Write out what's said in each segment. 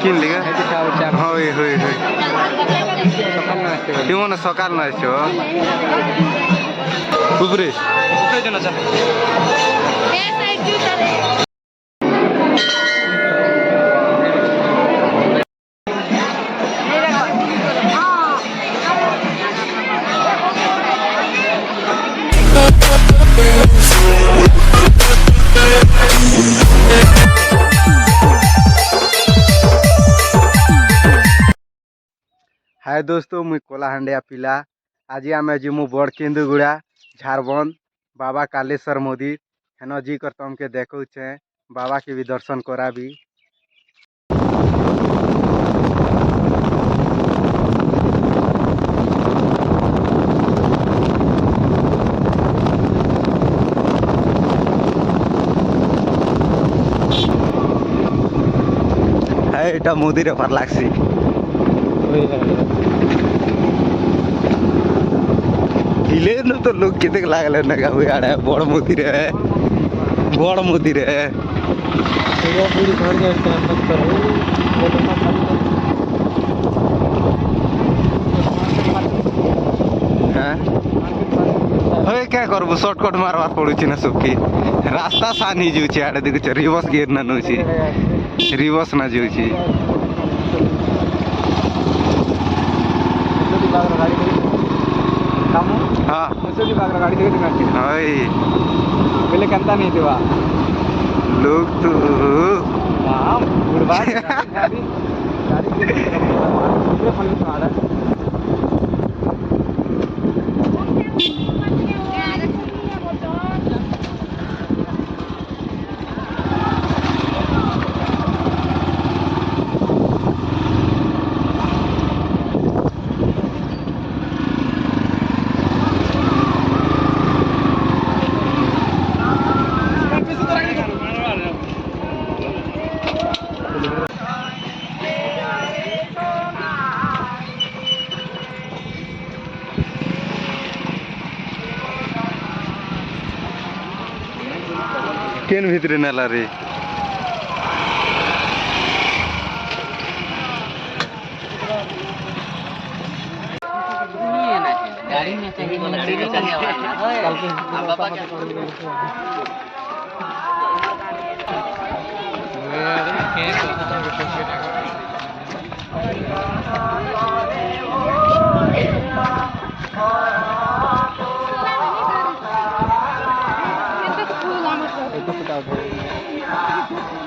কিনলি হই হই হই কি মনে সকাল না আসছো উপরে উপরে জন্য চা हाय दोस्तों मुई कोलाहांडिया पिला आज आम जीमु बड़केंदुगुड़ा झारबंद बाबा कालेश्वर मंदिर हेन जी कर तुमके देखुचे बाबा के भी दर्शन कराबी। এটা মন্দিরে ভার লাগছে हिले न तो लोग कितने लागले ना का यार बड़ मंदिर है बड़ मंदिर है क्या करबो शॉर्टकट मारवार पड़ुछि ना सबके रास्ता सान ही जाउछि आडे देखुछ रिवर्स गियर ना नउछि रिवर्स ना जाउछि हाँ गाड़ी पहले कंता नहीं थे लोग तो केन भितरे नेला रे गाड़ी में चाहिए वाला चीज चाहिए वाला बाबा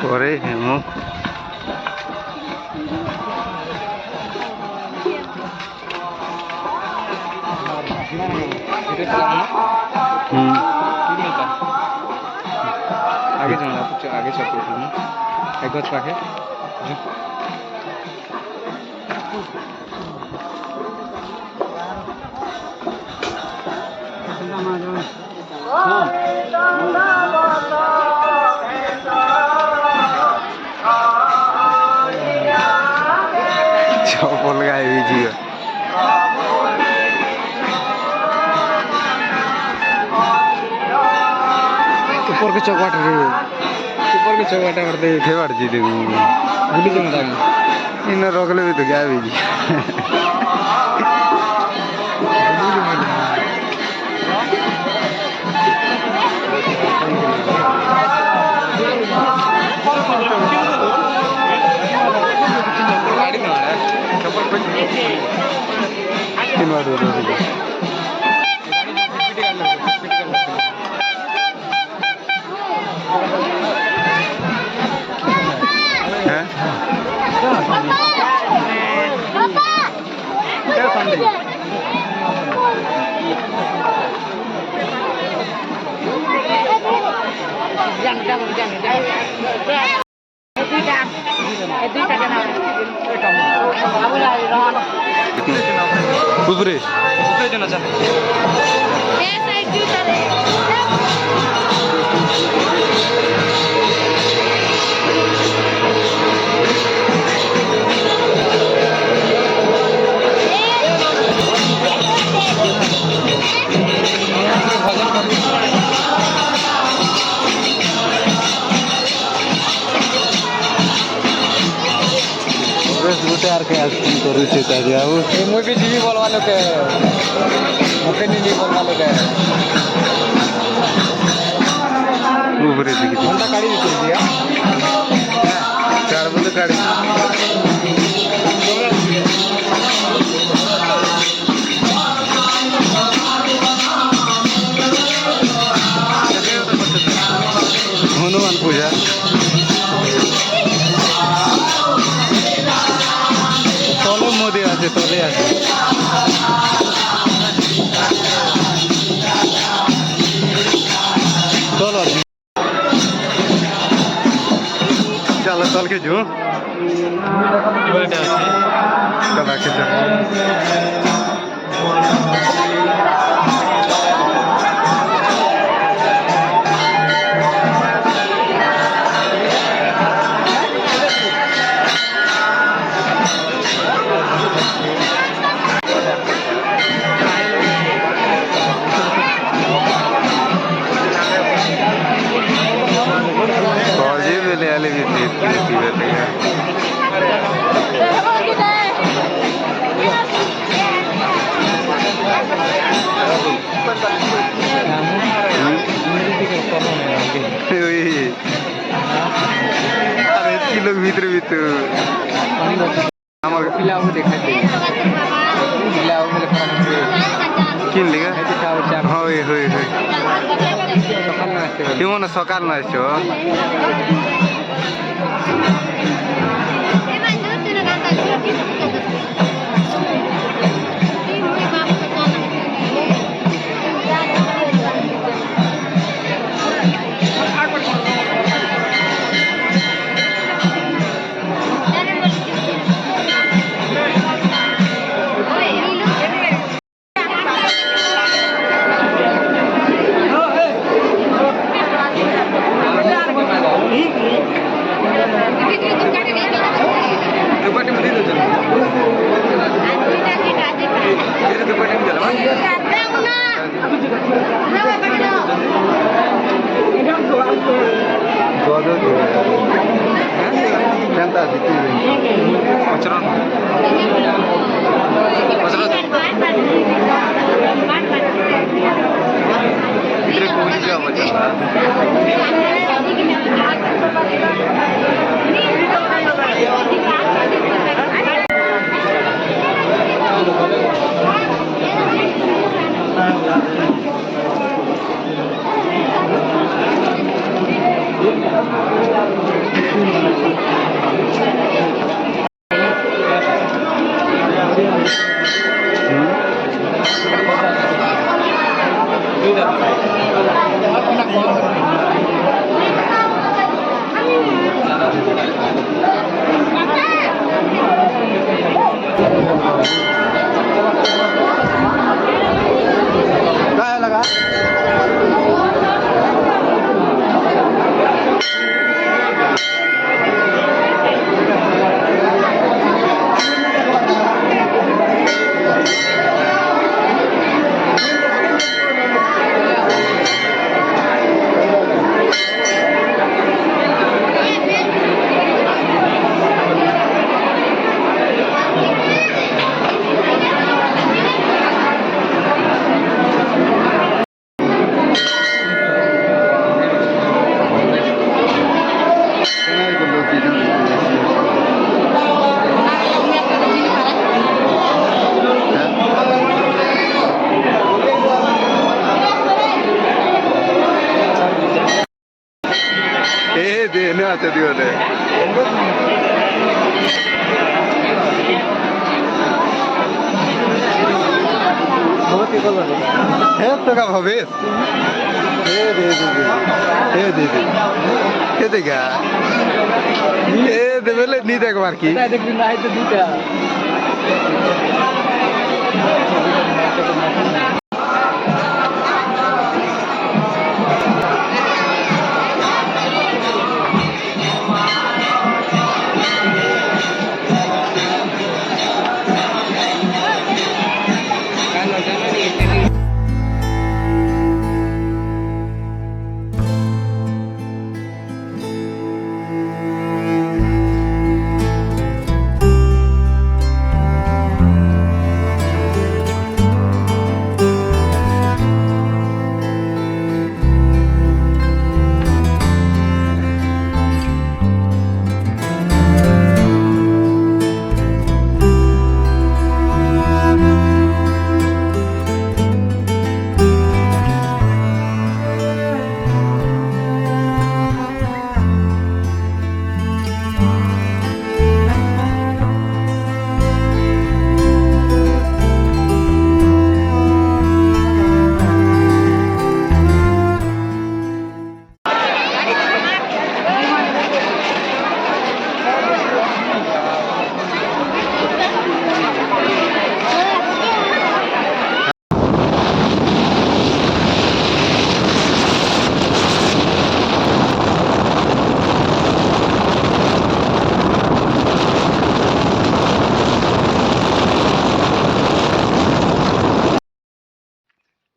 করে হেমো आगे जाना कुछ आगे चलते हैं एक गच पाके चप्पल गाय बीजिए ऊपर के चौकाट रे ऊपर के चौकाट करते थे बार जी दे भूली जाना था इन रोकले भी तो क्या बीजी तीन बार ऊपरे ऊपरे जाना चाह ବେଶ ଗୋଟେ ଆର୍ କେ ଆସି କରୁଛେ ତାଜି ଆଉ ମୁଇଁ ବି ଯିବି ବୋଲବା ଲୋକେ ମୋତେ ନି ବୋଲବା ଲୋକେ ଉପରେ ଦେଖିଛି ଘଣ୍ଟା କାଢ଼ି ଦେଇଥିଲି ଚାର ବଲେ କାଢି হনুমান পূজা তলে মোদি আছে তলে আছে চলো চলো তলকে যু लोग भीतर भीतर আমার পিলাও দেখাইতে পিলাও বলে কিন লিগা হয় হয় হয় সকাল না আসতে কেমন সকাল না আসছো আছে দিও দে হে তোকা ভাবিস হে দে হে দে হে দেখা এ দেবেলে নি দেখবার কি দেখবি না হয়তো দুটা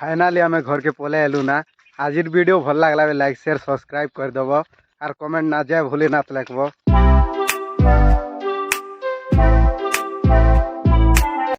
फाइनाली आम घर के पले एलु ना। आज वीडियो भल लगला लाइक शेयर सब्सक्राइब कर दब और कमेंट ना जाए भूले ना लिखब।